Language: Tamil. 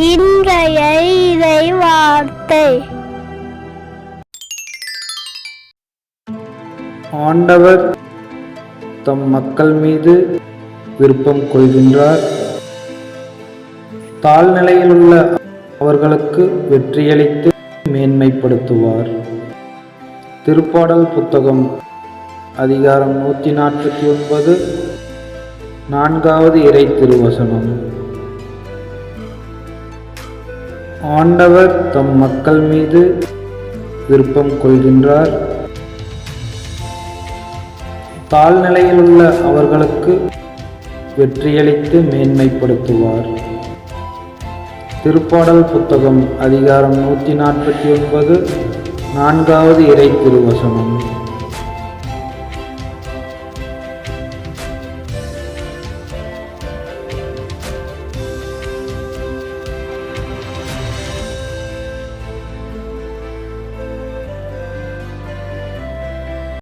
இன்றைய இறை வார்த்தை. ஆண்டவர் தம் மக்கள் மீது விருப்பம் கொள்கின்றார். தாழ்நிலையிலுள்ள அவர்களுக்கு வெற்றியளித்து மேன்மைப்படுத்துவார். திருப்பாடல் புத்தகம் அதிகாரம் 149 4வது இறை திருவசனம். ஆண்டவர் தம் மக்கள் மீது விருப்பம் கொள்கின்றார். தாழ்நிலையிலுள்ள அவர்களுக்கு வெற்றியளித்து மேன்மைப்படுத்துவார். திருப்பாடல் புத்தகம் அதிகாரம் 149 4வது இறை திருவசனம்.